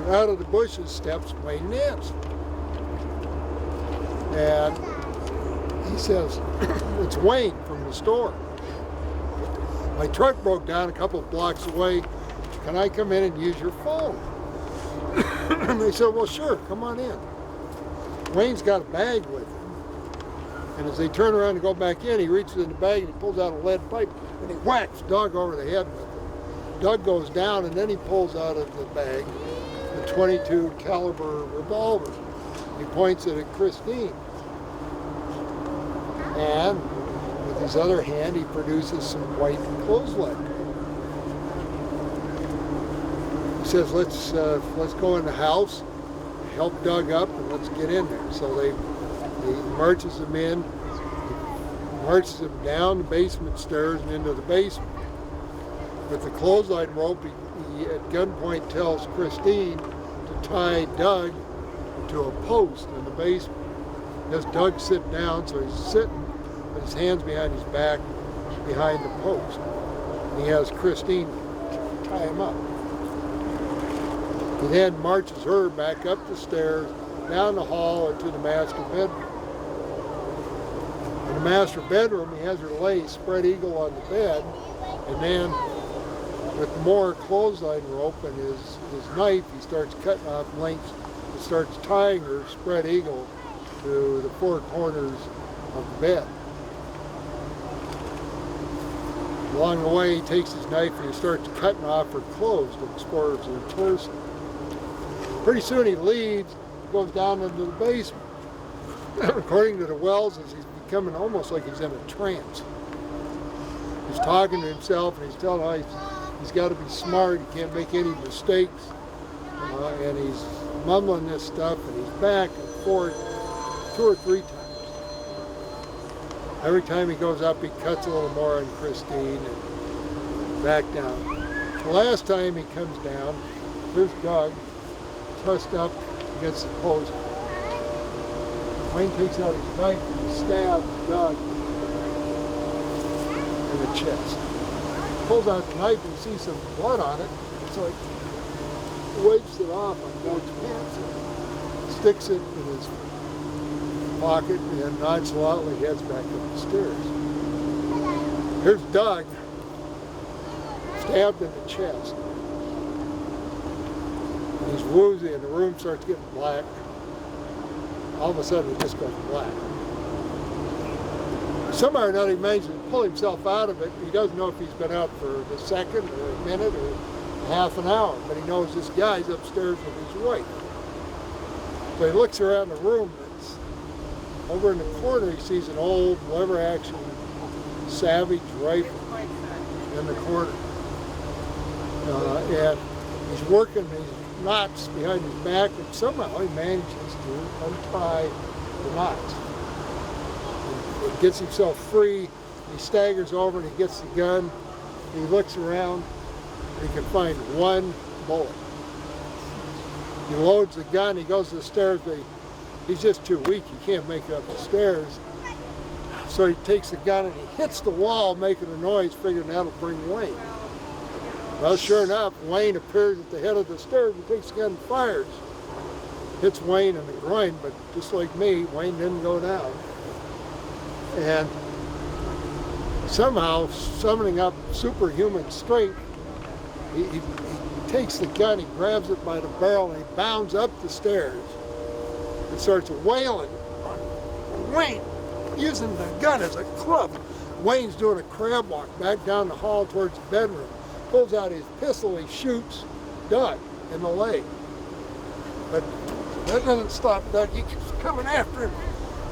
Out of the bushes steps Wayne Nance. And he says, "It's Wayne from the store. My truck broke down a couple of blocks away. Can I come in and use your phone?" And they said, "Well, sure, come on in." Wayne's got a bag with him. And as they turn around to go back in, he reaches in the bag and he pulls out a lead pipe and he whacks Doug over the head with it. Doug goes down, and then he pulls out of the bag a .22 caliber revolver. He points it at Christine. And with his other hand, he produces some white clothesline. He says, let's go in the house, help Doug up, and let's get in there. So he marches him in, he marches him down the basement stairs and into the basement. With the clothesline rope, he at gunpoint tells Christine to tie Doug to a post in the basement. He has Doug sit down, so he's sitting with his hands behind his back behind the post. And he has Christine tie him up. He then marches her back up the stairs, down the hall, into the master bedroom. In the master bedroom, he has her lay spread eagle on the bed, and then with more clothesline rope and his knife, he starts cutting off lengths and starts tying her spread eagle to the four corners of the bed. Along the way, he takes his knife and he starts cutting off her clothes to expose her torso. Pretty soon he leaves, goes down into the basement. According to the Wells, he's becoming almost like he's in a trance. He's talking to himself and he's telling how he's got to be smart, he can't make any mistakes. And he's mumbling this stuff, and he's back and forth 2 or 3 times. Every time he goes up, he cuts a little more on Christine and back down. The last time he comes down, there's Doug, trussed up against the post. Wayne takes out his knife and he stabs Doug in the chest. He pulls out the knife and you see some blood on it. So he wipes it off on Doug's pants and sticks it in his pocket and nonchalantly heads back up the stairs. Here's Doug, stabbed in the chest. And he's woozy and the room starts getting black. All of a sudden it just goes black. Somehow or another he manages to pull himself out of it. He doesn't know if he's been out for a second or a minute or half an hour, but he knows this guy's upstairs with his wife. So he looks around the room. Over in the corner, he sees an old lever-action Savage rifle in the corner. And he's working these knots behind his back, and somehow he manages to untie the knots. He gets himself free, he staggers over and he gets the gun, he looks around, and he can find one bullet. He loads the gun, he goes to the stairs, but he's just too weak, he can't make it up the stairs. So he takes the gun and he hits the wall, making a noise, figuring that'll bring Wayne. Well, sure enough, Wayne appears at the head of the stairs, he takes the gun and fires. Hits Wayne in the groin, but just like me, Wayne didn't go down. And somehow, summoning up superhuman strength, he takes the gun, he grabs it by the barrel, and he bounds up the stairs and starts wailing on Wayne, using the gun as a club. Wayne's doing a crab walk back down the hall towards the bedroom, pulls out his pistol, he shoots Doug in the leg. But that doesn't stop Doug, he keeps coming after him.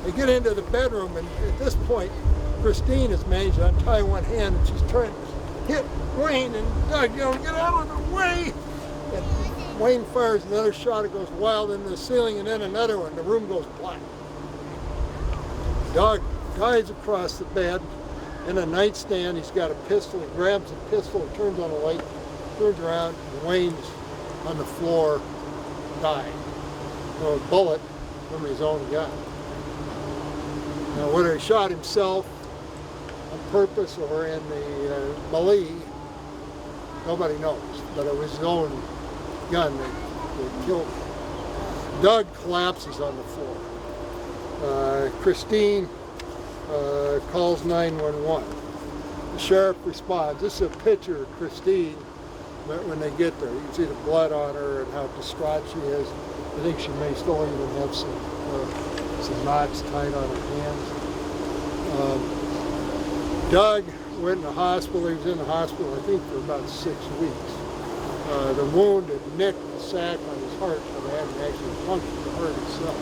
They get into the bedroom, and at this point, Christine has managed to untie one hand, and she's trying to hit Wayne, and Doug, get out of the way! And Wayne fires another shot, it goes wild into the ceiling, and then another one, the room goes black. Doug dives across the bed, in a nightstand, he's got a pistol, he grabs the pistol, turns on the light, turns around, and Wayne's on the floor, dying. So a bullet from his own gun. Now, whether he shot himself on purpose or in the melee, nobody knows. But it was his own gun that killed him. Doug collapses on the floor. Christine calls 911. The sheriff responds. This is a picture of Christine when they get there. You can see the blood on her and how distraught she is. I think she may still even have some knots tied on her hands. Doug went in the hospital. He was in the hospital, I think, for about 6 weeks. The wound had nicked the sac on his heart, but it hadn't actually punctured the heart itself.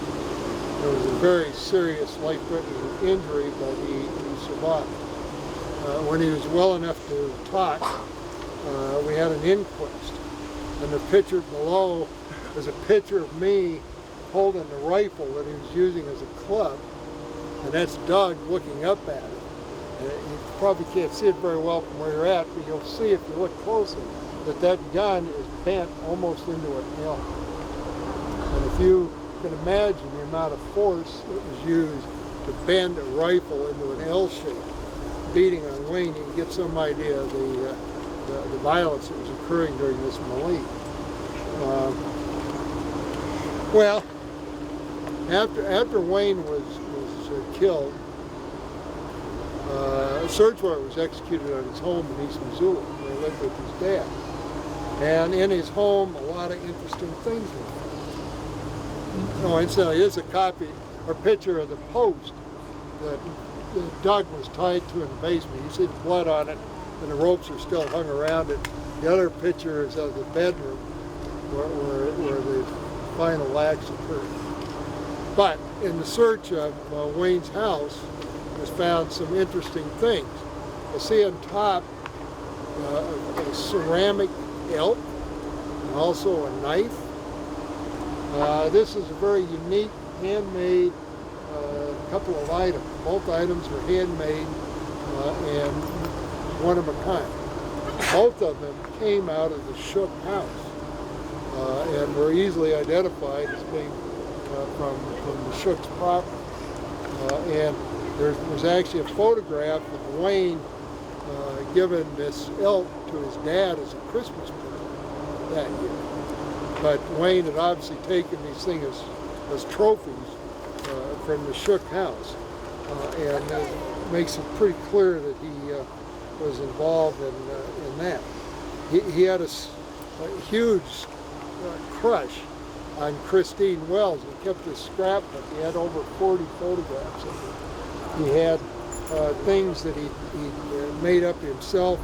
It was a very serious, life-threatening injury, but he survived. When he was well enough to talk, we had an inquest. And the picture below is a picture of me holding the rifle that he was using as a club, and that's Doug looking up at it. You probably can't see it very well from where you're at, but you'll see if you look closer that gun is bent almost into an L. And if you can imagine the amount of force that was used to bend a rifle into an L shape, beating on Wayne, you can get some idea of the violence that was occurring during this melee. Well, after Wayne was killed, a search warrant was executed on his home in East Missoula, where he lived with his dad. And in his home, a lot of interesting things were found. Oh, incidentally, here's a copy or picture of the post that Doug was tied to in the basement. You see the blood on it, and the ropes are still hung around it. The other picture is of the bedroom where the final acts occurred. But in the search of Wayne's house, was found some interesting things. You see on top a ceramic elk, and also a knife. This is a very unique, handmade couple of items. Both items were handmade and one of a kind. Both of them came out of the Shook house and were easily identified as being from the Shook's property. And there was actually a photograph of Wayne giving this elk to his dad as a Christmas present that year. But Wayne had obviously taken these things as trophies from the Shook house, and it makes it pretty clear that he was involved in that. He had a huge crush on Christine Wells. He kept a scrapbook. He had over 40 photographs of her. He had things that he made up himself,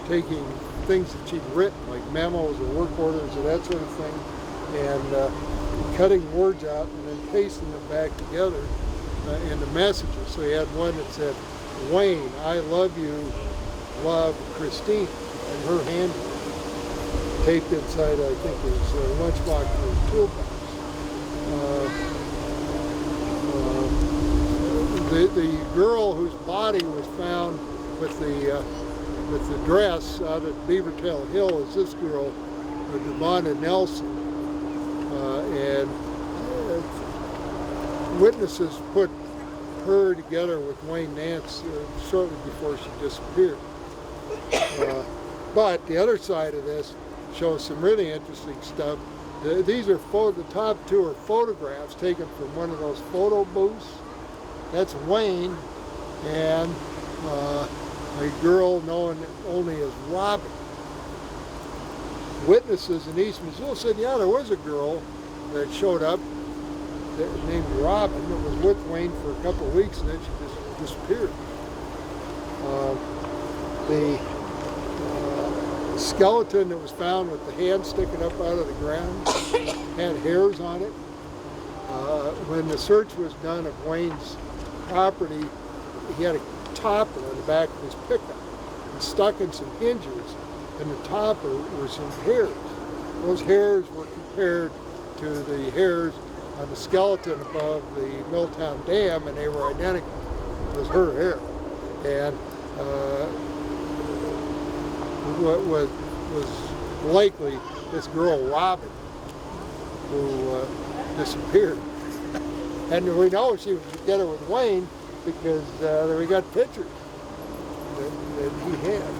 taking things that she'd written, like memos or work orders or that sort of thing, and cutting words out and then pasting them back together into messages. So he had one that said, Wayne, I love you, love Christine, and her hand taped inside, I think, his lunchbox or his toolbox. The girl whose body was found with the dress out at Beavertail Hill is this girl, Devonna Nelson, and witnesses put her together with Wayne Nance shortly before she disappeared. But the other side of this shows some really interesting stuff. These are the top two are photographs taken from one of those photo booths. That's Wayne and a girl known only as Robin. Witnesses in East Missoula said, yeah, there was a girl that showed up named Robin that was with Wayne for a couple of weeks, and then she just disappeared. The skeleton that was found with the hand sticking up out of the ground had hairs on it. When the search was done of Wayne's property, he had a topper on the back of his pickup and stuck in some hinges, and the topper were some hairs. Those hairs were compared to the hairs on the skeleton above the Milltown Dam, and they were identical. It was her hair. And what was likely this girl Robin who disappeared. And we know she was together with Wayne because we got pictures that he had.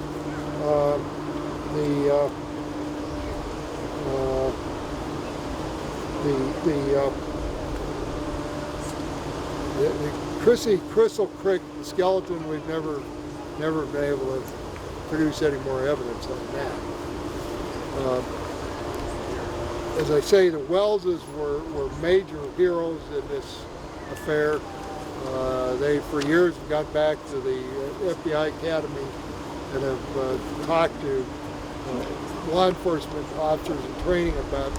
The Chrissy Crystal Creek skeleton, we've never been able to produce any more evidence on that. As I say, the Welleses were major heroes in this affair. They, for years, have gone back to the FBI Academy and have talked to law enforcement officers in training about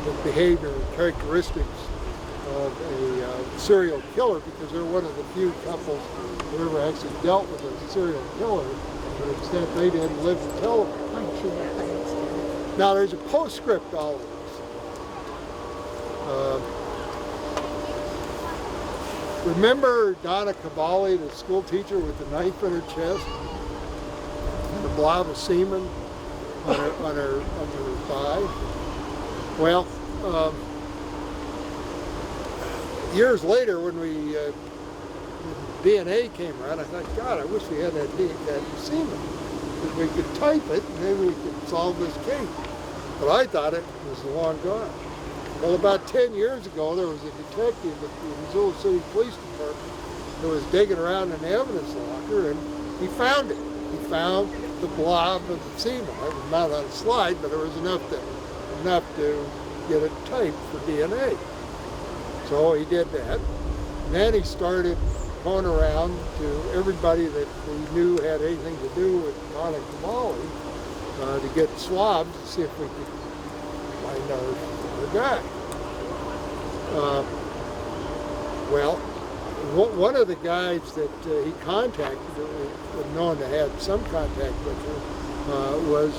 the behavior and characteristics of a serial killer, because they're one of the few couples who ever actually dealt with a serial killer to the extent they didn't live to tell about it. Now, there's a postscript to all of this. Remember Donna Cavalli, the school teacher with the knife in her chest and a blob of semen on her thigh? Well, years later, when DNA came around, I thought, God, I wish we had that semen, because we could type it and maybe we could solve this case. But I thought it was long gone. Well, about 10 years ago, there was a detective at the Missoula City Police Department that was digging around in the evidence locker, and he found it. He found the blob of semen. It was not on a slide, but there was enough to get it typed for DNA. So he did that. And then he started going around to everybody that we knew had anything to do with Donna Cavalli to get swabs to see if we could find our guy. Well, one of the guys that he contacted, known to have some contact with her, was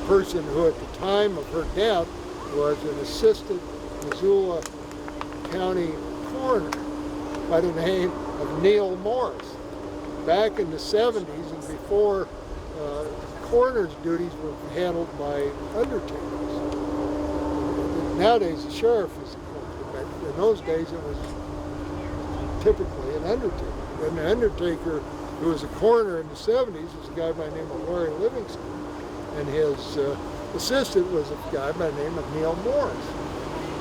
a person who at the time of her death was an assistant Missoula County coroner by the name of Neil Morris. Back in the 70s and before coroner's duties were handled by undertakers. Nowadays the sheriff is a coroner, but in those days it was typically an undertaker. And the undertaker who was a coroner in the 70s was a guy by the name of Larry Livingston, and his assistant was a guy by the name of Neil Morris.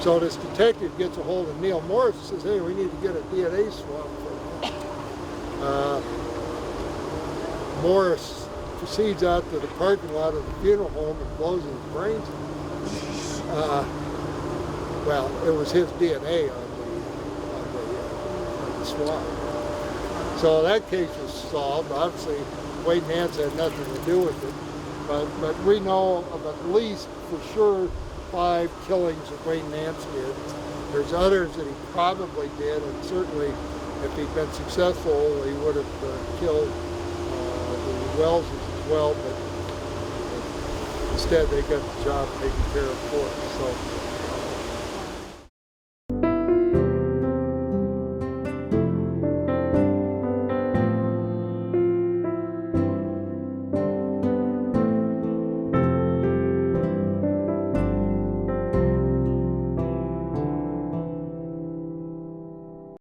So this detective gets a hold of Neil Morris and says, hey, we need to get a DNA swab for him. Morris proceeds out to the parking lot of the funeral home and blows his brains out. Well, it was his DNA on the swab. So that case was solved. Obviously, Wayne Nance had nothing to do with it. But we know of at least, for sure, 5 killings that Wayne Nance did. There's others that he probably did, and certainly if he'd been successful, he would have killed the Welleses as well, but instead they got the job taken care of for us. So